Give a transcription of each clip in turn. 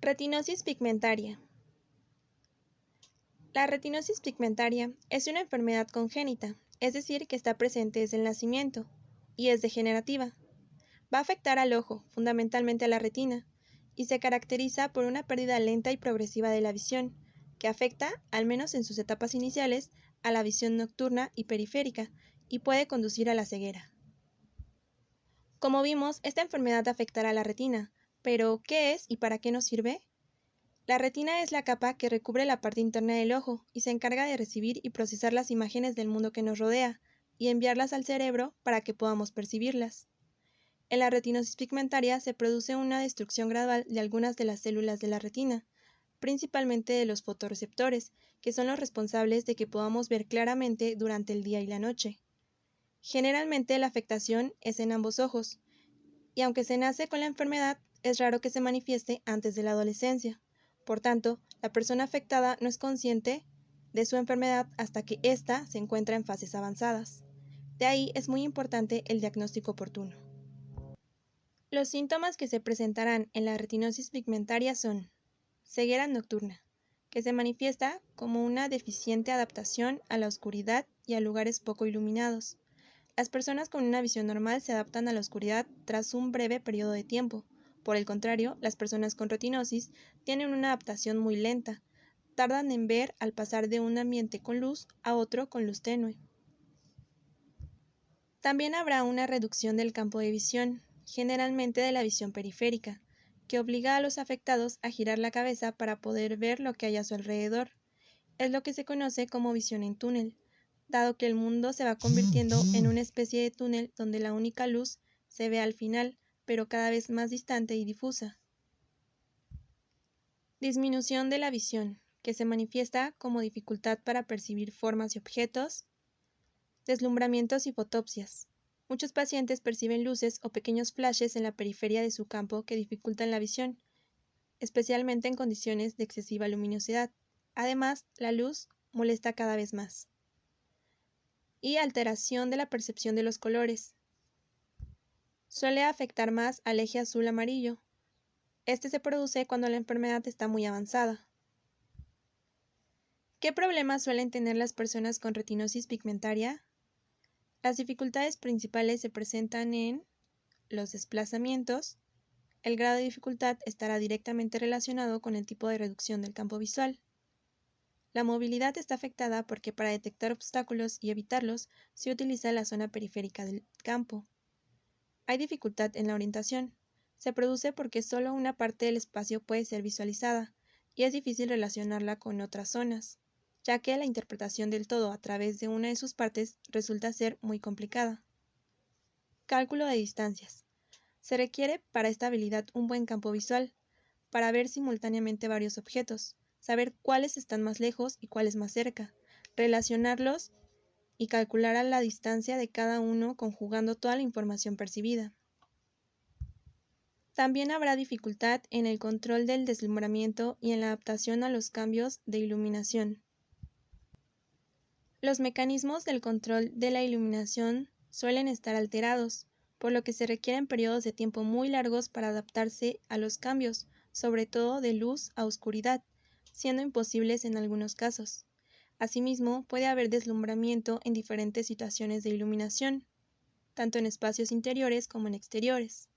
Retinosis pigmentaria. La retinosis pigmentaria es una enfermedad congénita, es decir, que está presente desde el nacimiento, y es degenerativa. Va a afectar al ojo, fundamentalmente a la retina, y se caracteriza por una pérdida lenta y progresiva de la visión, que afecta, al menos en sus etapas iniciales, a la visión nocturna y periférica, y puede conducir a la ceguera. Como vimos, esta enfermedad afectará a la retina, pero ¿qué es y para qué nos sirve? La retina es la capa que recubre la parte interna del ojo y se encarga de recibir y procesar las imágenes del mundo que nos rodea y enviarlas al cerebro para que podamos percibirlas. En la retinosis pigmentaria se produce una destrucción gradual de algunas de las células de la retina, principalmente de los fotorreceptores, que son los responsables de que podamos ver claramente durante el día y la noche. Generalmente la afectación es en ambos ojos, y aunque se nace con la enfermedad, es raro que se manifieste antes de la adolescencia. Por tanto, la persona afectada no es consciente de su enfermedad hasta que ésta se encuentra en fases avanzadas. De ahí es muy importante el diagnóstico oportuno. Los síntomas que se presentarán en la retinosis pigmentaria son ceguera nocturna, que se manifiesta como una deficiente adaptación a la oscuridad y a lugares poco iluminados. Las personas con una visión normal se adaptan a la oscuridad tras un breve periodo de tiempo. Por el contrario, las personas con retinosis tienen una adaptación muy lenta. Tardan en ver al pasar de un ambiente con luz a otro con luz tenue. También habrá una reducción del campo de visión, generalmente de la visión periférica, que obliga a los afectados a girar la cabeza para poder ver lo que hay a su alrededor. Es lo que se conoce como visión en túnel, dado que el mundo se va convirtiendo en una especie de túnel donde la única luz se ve al final, pero cada vez más distante y difusa. Disminución de la visión, que se manifiesta como dificultad para percibir formas y objetos. Deslumbramientos y fotopsias. Muchos pacientes perciben luces o pequeños flashes en la periferia de su campo que dificultan la visión, especialmente en condiciones de excesiva luminosidad. Además, la luz molesta cada vez más. Y alteración de la percepción de los colores. Suele afectar más al eje azul-amarillo. Este se produce cuando la enfermedad está muy avanzada. ¿Qué problemas suelen tener las personas con retinosis pigmentaria? Las dificultades principales se presentan en los desplazamientos. El grado de dificultad estará directamente relacionado con el tipo de reducción del campo visual. La movilidad está afectada porque para detectar obstáculos y evitarlos se utiliza la zona periférica del campo. Hay dificultad en la orientación. Se produce porque solo una parte del espacio puede ser visualizada y es difícil relacionarla con otras zonas, ya que la interpretación del todo a través de una de sus partes resulta ser muy complicada. Cálculo de distancias. Se requiere para esta habilidad un buen campo visual, para ver simultáneamente varios objetos, saber cuáles están más lejos y cuáles más cerca, relacionarlos y calcular a la distancia de cada uno conjugando toda la información percibida. También habrá dificultad en el control del deslumbramiento y en la adaptación a los cambios de iluminación. Los mecanismos del control de la iluminación suelen estar alterados, por lo que se requieren periodos de tiempo muy largos para adaptarse a los cambios, sobre todo de luz a oscuridad, siendo imposibles en algunos casos. Asimismo, puede haber deslumbramiento en diferentes situaciones de iluminación, tanto en espacios interiores como en exteriores.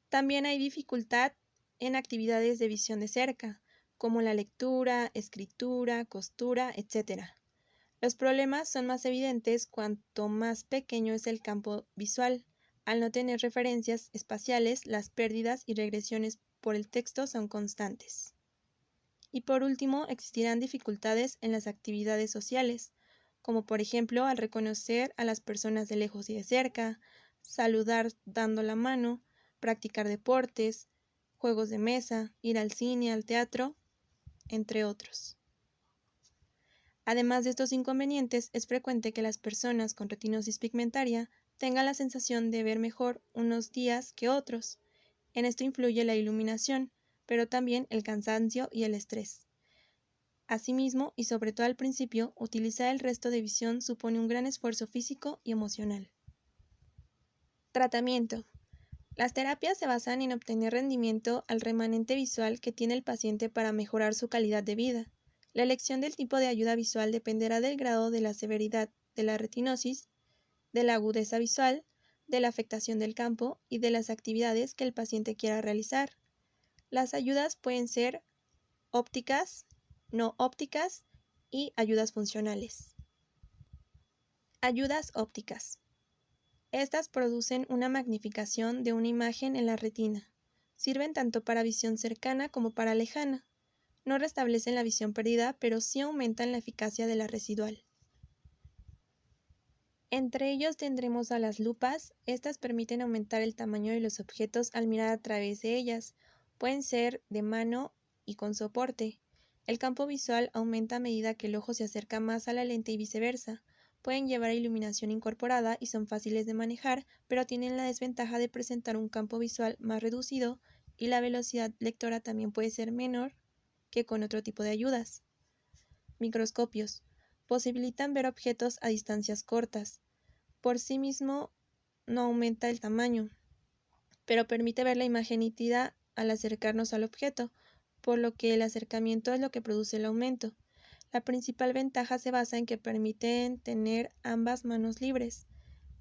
También hay dificultad en actividades de visión de cerca, como la lectura, escritura, costura, etc. Los problemas son más evidentes cuanto más pequeño es el campo visual. Al no tener referencias espaciales, las pérdidas y regresiones por el texto son constantes. Y por último, existirán dificultades en las actividades sociales, como por ejemplo al reconocer a las personas de lejos y de cerca, saludar dando la mano, practicar deportes, juegos de mesa, ir al cine, al teatro, entre otros. Además de estos inconvenientes, es frecuente que las personas con retinosis pigmentaria tengan la sensación de ver mejor unos días que otros. En esto influye la iluminación, pero también el cansancio y el estrés. Asimismo, y sobre todo al principio, utilizar el resto de visión supone un gran esfuerzo físico y emocional. Tratamiento. Las terapias se basan en obtener rendimiento al remanente visual que tiene el paciente para mejorar su calidad de vida. La elección del tipo de ayuda visual dependerá del grado de la severidad de la retinosis, de la agudeza visual, de la afectación del campo y de las actividades que el paciente quiera realizar. Las ayudas pueden ser ópticas, no ópticas y ayudas funcionales. Ayudas ópticas. Estas producen una magnificación de una imagen en la retina. Sirven tanto para visión cercana como para lejana. No restablecen la visión perdida, pero sí aumentan la eficacia de la residual. Entre ellos tendremos a las lupas. Estas permiten aumentar el tamaño de los objetos al mirar a través de ellas. Pueden ser de mano y con soporte. El campo visual aumenta a medida que el ojo se acerca más a la lente y viceversa. Pueden llevar iluminación incorporada y son fáciles de manejar, pero tienen la desventaja de presentar un campo visual más reducido y la velocidad lectora también puede ser menor que con otro tipo de ayudas. Microscopios. Posibilitan ver objetos a distancias cortas. Por sí mismo no aumenta el tamaño, pero permite ver la imagen nítida al acercarnos al objeto, por lo que el acercamiento es lo que produce el aumento. La principal ventaja se basa en que permiten tener ambas manos libres.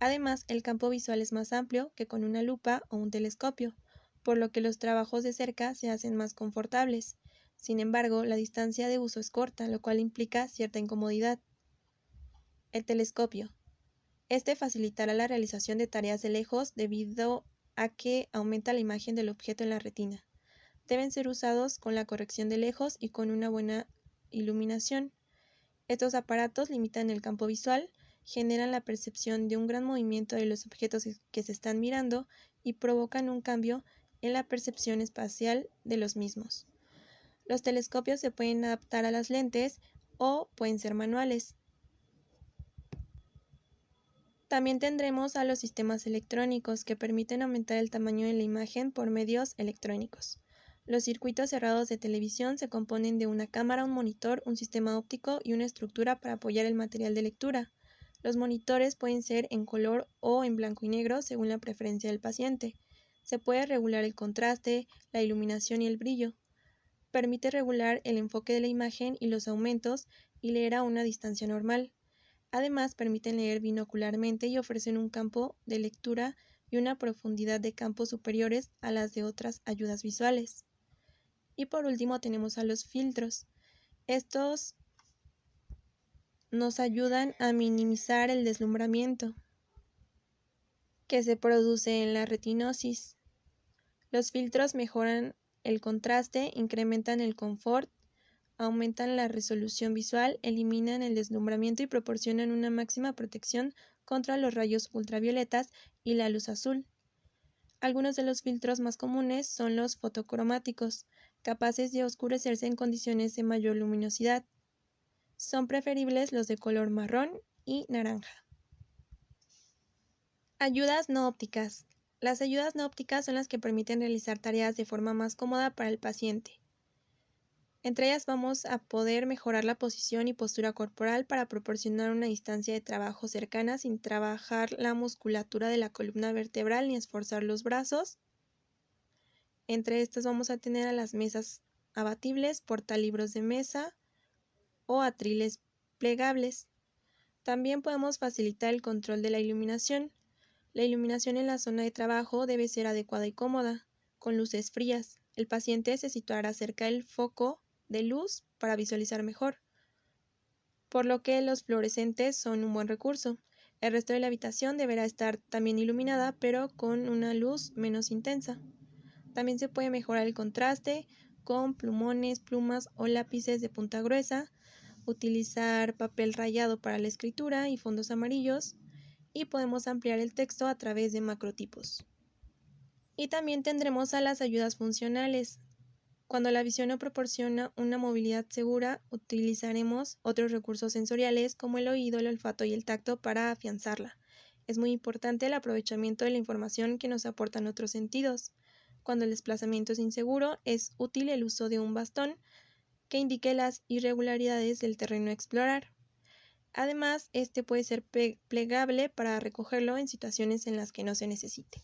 Además, el campo visual es más amplio que con una lupa o un telescopio, por lo que los trabajos de cerca se hacen más confortables. Sin embargo, la distancia de uso es corta, lo cual implica cierta incomodidad. El telescopio. Este facilitará la realización de tareas de lejos debido a que aumenta la imagen del objeto en la retina. Deben ser usados con la corrección de lejos y con una buena iluminación. Estos aparatos limitan el campo visual, generan la percepción de un gran movimiento de los objetos que se están mirando y provocan un cambio en la percepción espacial de los mismos. Los telescopios se pueden adaptar a las lentes o pueden ser manuales. También tendremos a los sistemas electrónicos que permiten aumentar el tamaño de la imagen por medios electrónicos. Los circuitos cerrados de televisión se componen de una cámara, un monitor, un sistema óptico y una estructura para apoyar el material de lectura. Los monitores pueden ser en color o en blanco y negro según la preferencia del paciente. Se puede regular el contraste, la iluminación y el brillo. Permite regular el enfoque de la imagen y los aumentos y leer a una distancia normal. Además, permiten leer binocularmente y ofrecen un campo de lectura y una profundidad de campo superiores a las de otras ayudas visuales. Y por último tenemos a los filtros. Estos nos ayudan a minimizar el deslumbramiento que se produce en la retinosis. Los filtros mejoran el contraste, incrementan el confort, aumentan la resolución visual, eliminan el deslumbramiento y proporcionan una máxima protección contra los rayos ultravioletas y la luz azul. Algunos de los filtros más comunes son los fotocromáticos, capaces de oscurecerse en condiciones de mayor luminosidad. Son preferibles los de color marrón y naranja. Ayudas no ópticas. Las ayudas no ópticas son las que permiten realizar tareas de forma más cómoda para el paciente. Entre ellas vamos a poder mejorar la posición y postura corporal para proporcionar una distancia de trabajo cercana sin trabajar la musculatura de la columna vertebral ni esforzar los brazos. Entre estas vamos a tener a las mesas abatibles, portalibros de mesa o atriles plegables. También podemos facilitar el control de la iluminación. La iluminación en la zona de trabajo debe ser adecuada y cómoda, con luces frías. El paciente se situará cerca del foco de luz para visualizar mejor, por lo que los fluorescentes son un buen recurso. El resto de la habitación deberá estar también iluminada, pero con una luz menos intensa. También se puede mejorar el contraste con plumones, plumas o lápices de punta gruesa, utilizar papel rayado para la escritura y fondos amarillos, y podemos ampliar el texto a través de macrotipos. Y también tendremos a las ayudas funcionales. Cuando la visión no proporciona una movilidad segura, utilizaremos otros recursos sensoriales como el oído, el olfato y el tacto para afianzarla. Es muy importante el aprovechamiento de la información que nos aportan otros sentidos. Cuando el desplazamiento es inseguro, es útil el uso de un bastón que indique las irregularidades del terreno a explorar. Además, este puede ser plegable para recogerlo en situaciones en las que no se necesite.